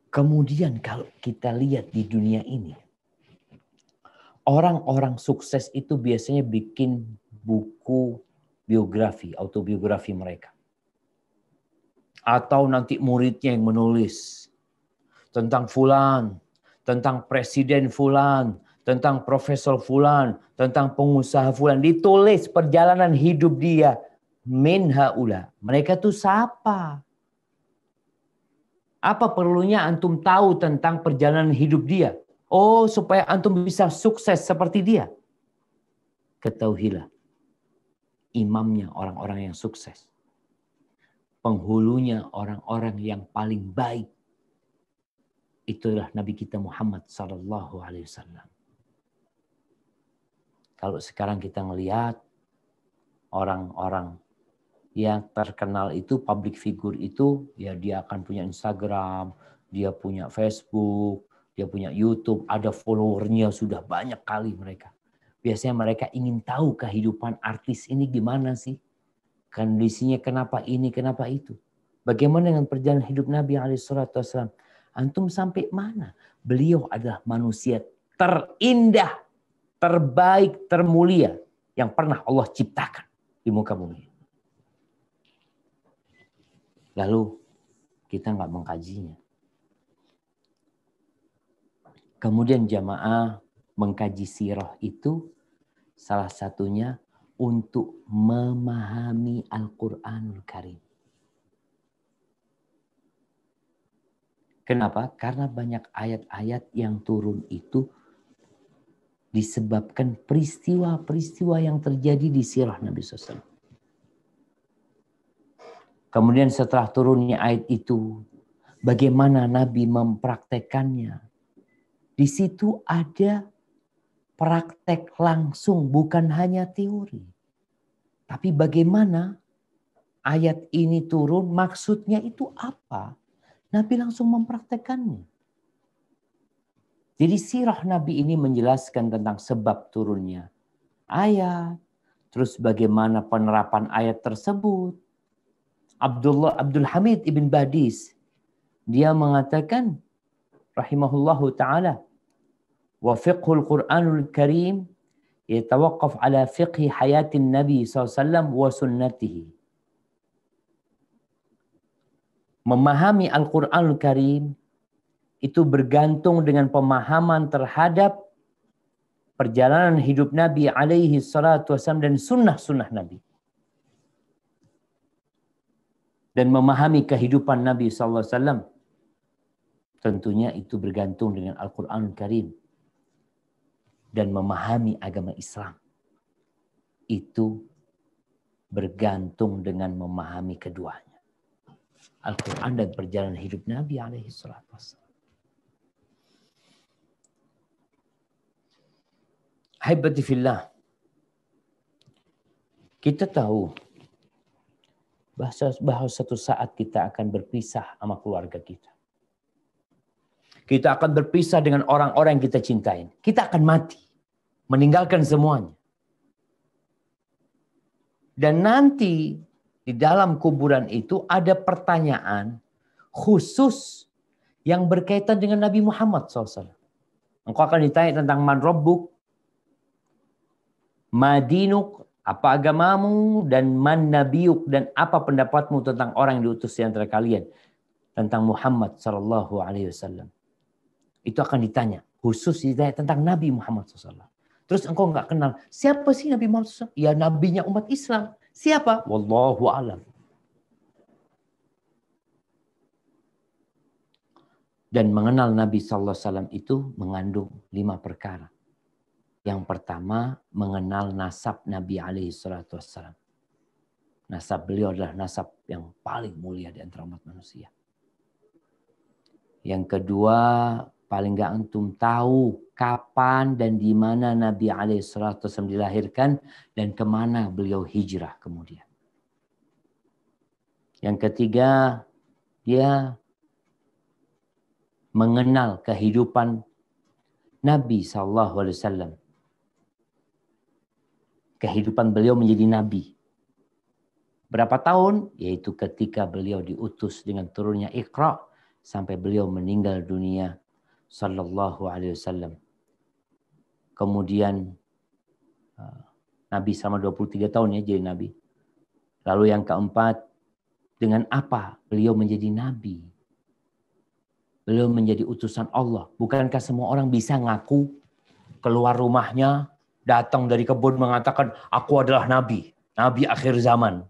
Speaker 2: Kemudian kalau kita lihat di dunia ini, orang-orang sukses itu biasanya bikin buku biografi, autobiografi mereka. Atau nanti muridnya yang menulis tentang fulan, tentang presiden fulan, tentang profesor fulan, tentang pengusaha fulan. Ditulis perjalanan hidup dia. Min haula. Mereka tuh siapa? Apa perlunya antum tahu tentang perjalanan hidup dia? Oh, supaya antum bisa sukses seperti dia. Ketahuilah. Imamnya orang-orang yang sukses. Penghulunya orang-orang yang paling baik. Itulah Nabi kita Muhammad sallallahu alaihi wasallam. Kalau sekarang kita melihat orang-orang yang terkenal itu, public figure itu, ya dia akan punya Instagram, dia punya Facebook, dia punya YouTube, ada followernya sudah banyak kali mereka. Biasanya mereka ingin tahu kehidupan artis ini gimana sih? Kondisinya kenapa ini, kenapa itu. Bagaimana dengan perjalanan hidup Nabi SAW? Antum sampai mana? Beliau adalah manusia terindah, terbaik, termulia yang pernah Allah ciptakan di muka bumi. Lalu kita nggak mengkajinya. Kemudian jamaah mengkaji sirah itu salah satunya untuk memahami Al-Quranul Karim. Kenapa? Karena banyak ayat-ayat yang turun itu disebabkan peristiwa-peristiwa yang terjadi di sirah Nabi SAW. Kemudian setelah turunnya ayat itu, bagaimana Nabi mempraktekannya. Di situ ada praktek langsung, bukan hanya teori. Tapi bagaimana ayat ini turun, maksudnya itu apa? Nabi langsung mempraktekannya. Jadi sirah Nabi ini menjelaskan tentang sebab turunnya ayat, terus bagaimana penerapan ayat tersebut. Abdul Hamid ibn Badis, dia mengatakan rahimahullahu ta'ala, wa fiqhul Qur'anul Karim yatawaqqaf ala fiqhi hayatin Nabi SAW wa sunnatihi. Memahami Al-Quranul Karim itu bergantung dengan pemahaman terhadap perjalanan hidup Nabi alaihi salatu wasallam dan sunnah-sunnah Nabi. Dan memahami kehidupan Nabi SAW. Tentunya itu bergantung dengan Al-Quranul Karim. Dan memahami agama Islam. Itu bergantung dengan memahami keduanya. Al-Quran dan perjalanan hidup Nabi SAW. Haibati fillah. Kita tahu bahwa suatu saat kita akan berpisah sama keluarga kita. Kita akan berpisah dengan orang-orang yang kita cintai. Kita akan mati. Meninggalkan semuanya. Dan nanti di dalam kuburan itu ada pertanyaan khusus yang berkaitan dengan Nabi Muhammad SAW. Engkau akan ditanya tentang man rabbuk, ma dinuk, apa agamamu, dan man nabiyuk, dan apa pendapatmu tentang orang yang diutus di antara kalian, tentang Muhammad SAW. Itu akan ditanya, khusus ditanya tentang Nabi Muhammad SAW. Terus engkau nggak kenal, siapa sih Nabi Muhammad SAW? Ya nabinya umat Islam. Siapa? Wallahu a'lam. Dan mengenal Nabi SAW itu mengandung 5 perkara. Yang pertama, mengenal nasab Nabi SAW. Nasab beliau adalah nasab yang paling mulia di antara umat manusia. Yang kedua, paling nggak antum tahu kapan dan di mana Nabi SAW dilahirkan dan kemana beliau hijrah kemudian. Yang ketiga, dia mengenal kehidupan Nabi SAW. Kehidupan beliau menjadi Nabi. Berapa tahun? Yaitu ketika beliau diutus dengan turunnya Iqra sampai beliau meninggal dunia sallallahu alaihi wasallam. Kemudian Nabi sama 23 tahun ya jadi Nabi. Lalu yang keempat, dengan apa beliau menjadi Nabi? Beliau menjadi utusan Allah. Bukankah semua orang bisa ngaku keluar rumahnya, datang dari kebun mengatakan, aku adalah Nabi. Nabi akhir zaman.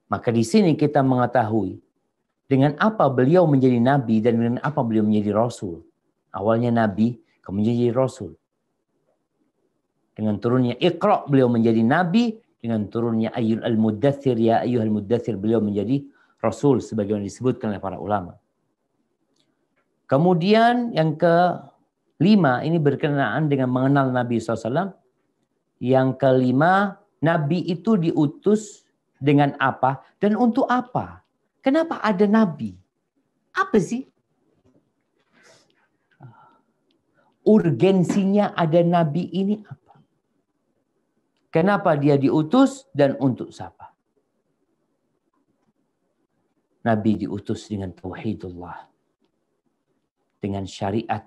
Speaker 2: Maka di sini kita mengetahui dengan apa beliau menjadi Nabi dan dengan apa beliau menjadi Rasul. Awalnya Nabi, kemudian jadi Rasul. Dengan turunnya Iqra beliau menjadi Nabi. Dengan turunnya Ayyul al-Muddathir, ya Ayyuhal Muddathir beliau menjadi Rasul sebagaimana disebutkan oleh para ulama. Kemudian yang kelima, ini berkenaan dengan mengenal Nabi SAW. Yang kelima, Nabi itu diutus dengan apa dan untuk apa? Kenapa ada Nabi? Apa sih? Urgensinya ada Nabi ini apa? Kenapa dia diutus dan untuk siapa? Nabi diutus dengan tauhidullah. Dengan syariat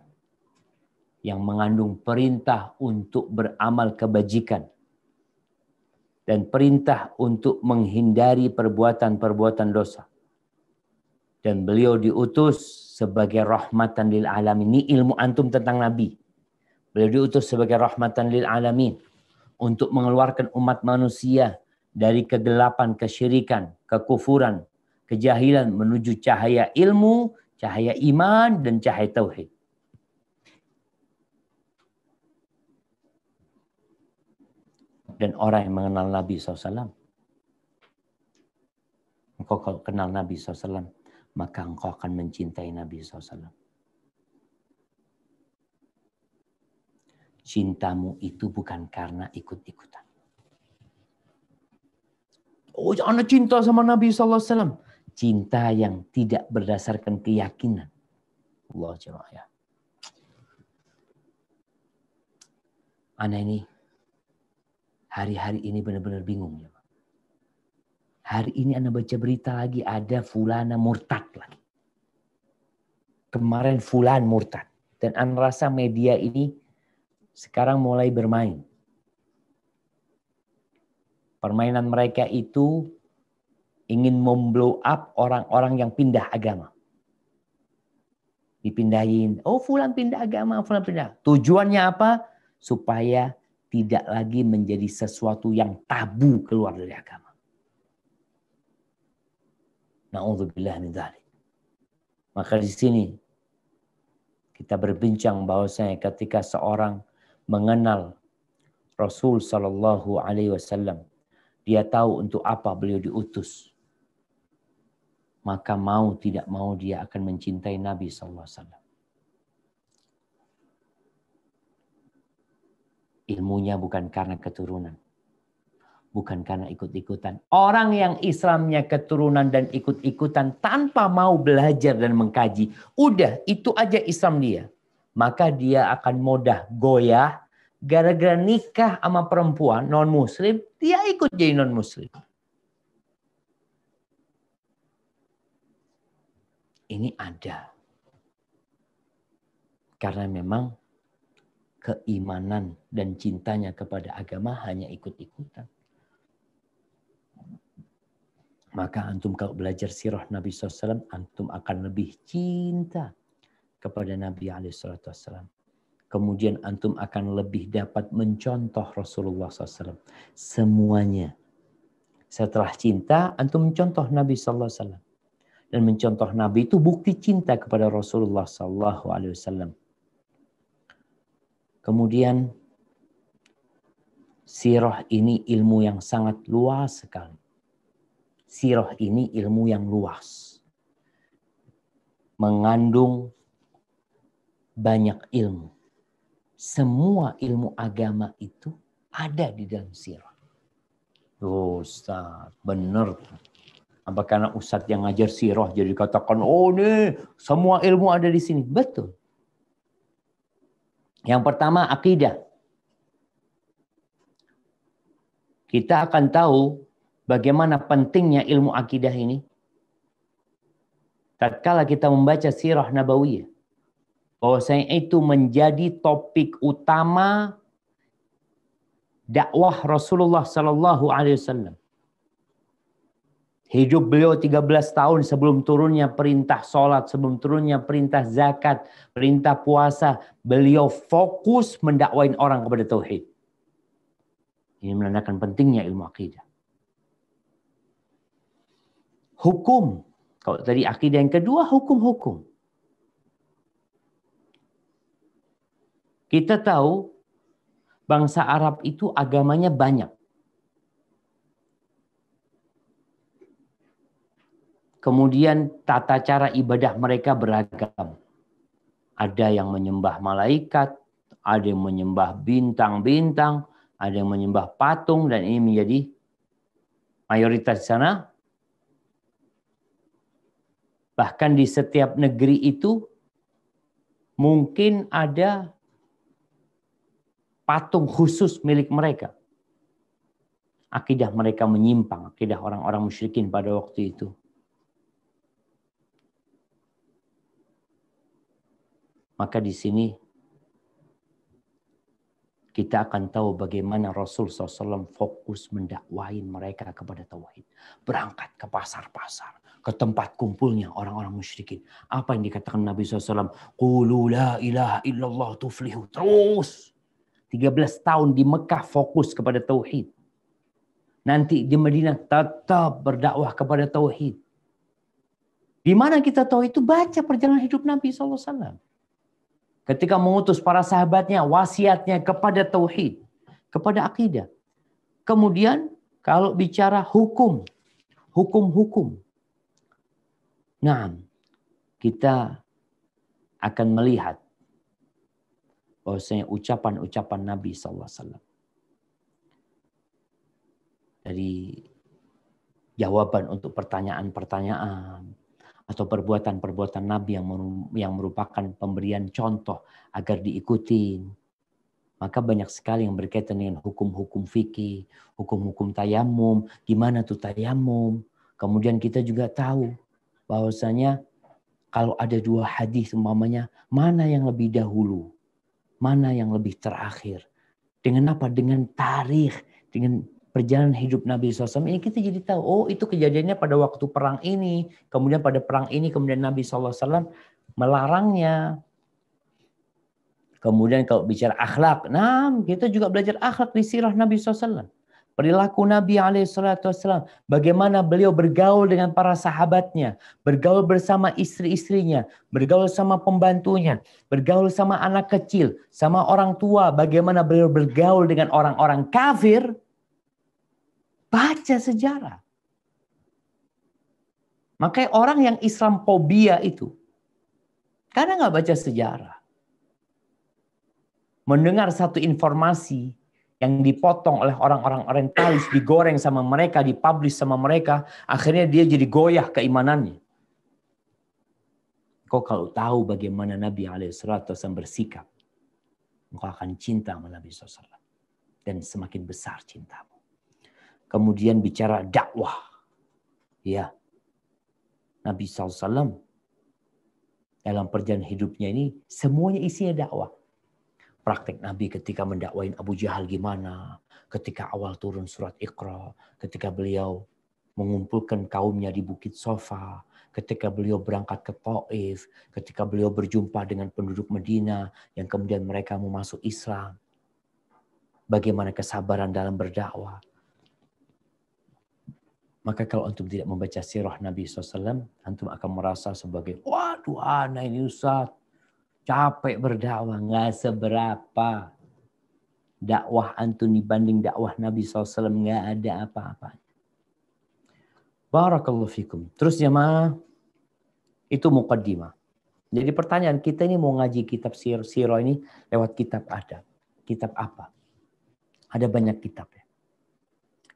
Speaker 2: yang mengandung perintah untuk beramal kebajikan. Dan perintah untuk menghindari perbuatan-perbuatan dosa. Dan beliau diutus sebagai rahmatan lil alamin. Ini ilmu antum tentang Nabi. Beliau diutus sebagai rahmatan lil alamin. Untuk mengeluarkan umat manusia dari kegelapan, kesyirikan, kekufuran, kejahilan menuju cahaya ilmu, cahaya iman, dan cahaya tauhid. Dan orang yang mengenal Nabi SAW, engkau kalau kenal Nabi SAW, maka engkau akan mencintai Nabi SAW. Cintamu itu bukan karena ikut-ikutan. Oh, jangan cinta sama Nabi SAW. Cinta yang tidak berdasarkan keyakinan. Allah jemaah. Ana ini hari-hari ini benar-benar bingung. Hari ini Anda baca berita lagi ada fulana murtad lagi. Kemarin fulan murtad. Dan Anda rasa media ini sekarang mulai bermain. Permainan mereka itu ingin memblow up orang-orang yang pindah agama. Dipindahin. Oh fulan pindah agama, fulan pindah. Tujuannya apa? Supaya tidak lagi menjadi sesuatu yang tabu keluar dari agama. Na'udzubillah min dzalik. Maka di sini kita berbincang bahwasanya ketika seorang mengenal Rasul sallallahu alaihi wasallam, dia tahu untuk apa beliau diutus. Maka mau tidak mau dia akan mencintai Nabi sallallahu alaihi wasallam. Ilmunya bukan karena keturunan. Bukan karena ikut-ikutan. Orang yang Islamnya keturunan dan ikut-ikutan tanpa mau belajar dan mengkaji. Udah, itu aja Islam dia. Maka dia akan mudah goyah gara-gara nikah sama perempuan non-muslim, dia ikut jadi non-muslim. Ini ada. Karena memang keimanan dan cintanya kepada agama hanya ikut-ikutan. Maka antum kalau belajar sirah Nabi SAW, antum akan lebih cinta kepada Nabi SAW. Kemudian antum akan lebih dapat mencontoh Rasulullah SAW. Semuanya. Setelah cinta, antum mencontoh Nabi SAW. Dan mencontoh Nabi itu bukti cinta kepada Rasulullah SAW. Kemudian sirah ini ilmu yang sangat luas sekali. Sirah ini ilmu yang luas. Mengandung banyak ilmu. Semua ilmu agama itu ada di dalam sirah. Oh, Ustaz, benar. Apa karena Ustaz yang ngajar sirah jadi katakan, oh nih semua ilmu ada di sini. Betul. Yang pertama akidah. Kita akan tahu bagaimana pentingnya ilmu akidah ini tatkala kita membaca sirah nabawiyah. Bahwasanya itu menjadi topik utama dakwah Rasulullah sallallahu alaihi wasallam. Hidup beliau 13 tahun sebelum turunnya perintah sholat, sebelum turunnya perintah zakat, perintah puasa. Beliau fokus mendakwain orang kepada tauhid. Ini menandakan pentingnya ilmu akidah. Hukum. Kalau tadi akidah yang kedua, hukum-hukum. Kita tahu bangsa Arab itu agamanya banyak. Kemudian tata cara ibadah mereka beragam. Ada yang menyembah malaikat, ada yang menyembah bintang-bintang, ada yang menyembah patung, dan ini menjadi mayoritas di sana. Bahkan di setiap negeri itu mungkin ada patung khusus milik mereka. Akidah mereka menyimpang, akidah orang-orang musyrikin pada waktu itu. Maka di sini kita akan tahu bagaimana Rasul SAW fokus mendakwain mereka kepada tauhid. Berangkat ke pasar-pasar, ke tempat kumpulnya orang-orang musyrikin. Apa yang dikatakan Nabi SAW? Qulu la ilaha illallah tuflihu. Terus 13 tahun di Mekah fokus kepada tauhid. Nanti di Madinah tetap berdakwah kepada tauhid. Di mana kita tahu itu? Baca perjalanan hidup Nabi SAW. Ketika mengutus para sahabatnya, wasiatnya kepada tauhid, kepada akidah. Kemudian kalau bicara hukum, hukum-hukum. Nah, kita akan melihat bahwasanya ucapan-ucapan Nabi SAW. Dari jawaban untuk pertanyaan-pertanyaan atau perbuatan-perbuatan Nabi yang merupakan pemberian contoh agar diikuti. Maka banyak sekali yang berkaitan dengan hukum-hukum fikih, hukum-hukum tayamum, gimana tuh tayamum. Kemudian kita juga tahu bahwasanya kalau ada dua hadis umpamanya, mana yang lebih dahulu? Mana yang lebih terakhir? Dengan apa? Dengan tarikh, dengan perjalanan hidup Nabi SAW. Ini kita jadi tahu, oh itu kejadiannya pada waktu perang ini. Kemudian pada perang ini, kemudian Nabi SAW melarangnya. Kemudian kalau bicara akhlak, nah kita juga belajar akhlak di sirah Nabi SAW. Perilaku Nabi SAW. Bagaimana beliau bergaul dengan para sahabatnya. Bergaul bersama istri-istrinya. Bergaul sama pembantunya. Bergaul sama anak kecil. Sama orang tua. Bagaimana beliau bergaul dengan orang-orang kafir. Baca sejarah. Makanya orang yang Islamophobia itu. Karena nggak baca sejarah. Mendengar satu informasi yang dipotong oleh orang-orang orientalis, digoreng sama mereka, dipublish sama mereka, akhirnya dia jadi goyah keimanannya. Kau kalau tahu bagaimana Nabi SAW bersikap, engkau akan cinta sama Nabi SAW. Dan semakin besar cintamu. Kemudian bicara dakwah. Ya, Nabi SAW dalam perjalanan hidupnya ini semuanya isinya dakwah. Praktek Nabi ketika mendakwain Abu Jahal gimana, ketika awal turun surat Iqra, ketika beliau mengumpulkan kaumnya di Bukit Sofa, ketika beliau berangkat ke Taif, ketika beliau berjumpa dengan penduduk Medina yang kemudian mereka mau masuk Islam. Bagaimana kesabaran dalam berdakwah. Maka kalau antum tidak membaca sirah Nabi SAW, antum akan merasa sebagai, waduh anak ini Ustaz, capek berdakwah, nggak seberapa. Dakwah antum dibanding dakwah Nabi SAW nggak ada apa-apanya. Barakallahu fikum. Terus jemaah, itu muqaddimah. Jadi pertanyaan kita ini mau ngaji kitab sirah ini lewat kitab ada. Kitab apa? Ada banyak kitab ya.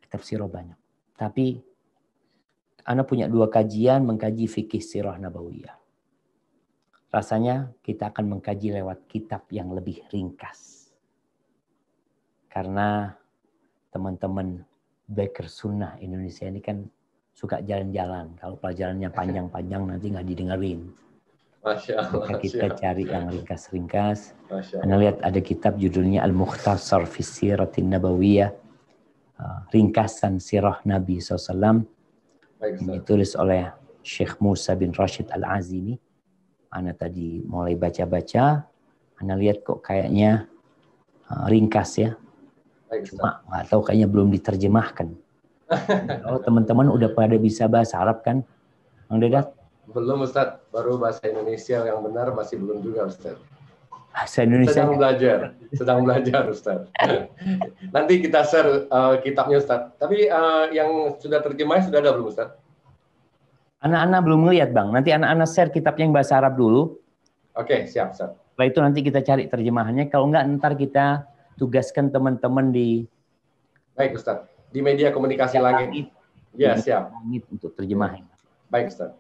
Speaker 2: Kitab sirah banyak. Tapi Ana punya 2 kajian mengkaji fikih sirah nabawiyah. Rasanya kita akan mengkaji lewat kitab yang lebih ringkas. Karena teman-teman baker sunnah Indonesia ini kan suka jalan-jalan. Kalau pelajarannya panjang-panjang nanti nggak didengerin.
Speaker 1: Masya Allah.
Speaker 2: Maka kita cari yang ringkas-ringkas. Anda lihat ada kitab judulnya Al-Mukhtasar fi Siratin Nabawiyah. Ringkasan sirah Nabi SAW. Ini ditulis oleh Syekh Musa bin Rashid Al-Azimi. Ana tadi mulai baca-baca. Ana lihat kok kayaknya ringkas ya. Cuma nggak tahu kayaknya belum diterjemahkan. Kalau teman-teman udah pada bisa bahasa Arab kan, Bang Dedat?
Speaker 1: Belum Ustaz, baru bahasa Indonesia yang benar masih belum juga Ustaz.
Speaker 2: Bahasa Indonesia
Speaker 1: sedang belajar Ustaz. Nanti kita share kitabnya Ustaz. Tapi yang sudah terjemahnya sudah ada belum Ustaz?
Speaker 2: Anak-anak belum ngeliat Bang. Nanti anak-anak share kitabnya yang bahasa Arab dulu.
Speaker 1: Oke, siap Ustaz.
Speaker 2: Setelah itu nanti kita cari terjemahannya. Kalau enggak ntar kita tugaskan teman-teman di
Speaker 1: baik Ustaz. Di media komunikasi langit. Ya, siap.
Speaker 2: Langit untuk terjemahan.
Speaker 1: Baik Ustaz.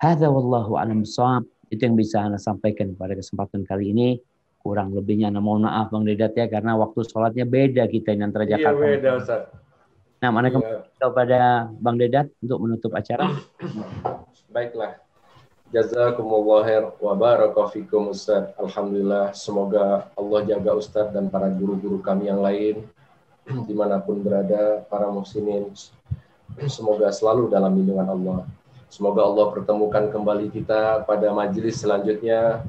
Speaker 2: Hadza wallahu a'lam bishawab. Itu yang bisa Ana sampaikan pada kesempatan kali ini. Kurang lebihnya Ana mohon maaf Bang Dedat ya, karena waktu sholatnya beda kita ini antara Jakarta.
Speaker 1: Iya beda Ustaz.
Speaker 2: Nah, mana kepada Bang Dedat untuk menutup acara.
Speaker 1: Baiklah. Jazakumullah khair wa barakallahu fikum Ustaz. Alhamdulillah, semoga Allah jaga Ustaz dan para guru-guru kami yang lain dimanapun berada, para muhsinin. Semoga selalu dalam lindungan Allah. Semoga Allah pertemukan kembali kita pada majelis selanjutnya.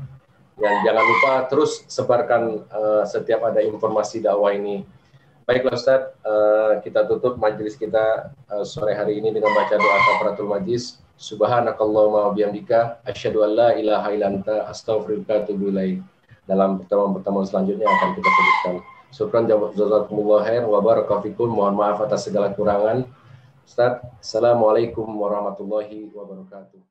Speaker 1: Dan jangan lupa terus sebarkan setiap ada informasi dakwah ini. Baiklah Ustaz, kita tutup majelis kita sore hari ini dengan baca doa kafaratul majlis. Subhanakallahumma wa bihamdika asyhadu an la ilaha illa anta astaghfiruka wa atubu ilaik. Dalam pertemuan-pertemuan selanjutnya akan kita sebutkan. Syukran jazakumullah khair wa barakallahu fikum. Mohon maaf atas segala kurangan. Ustaz, assalamualaikum warahmatullahi wabarakatuh.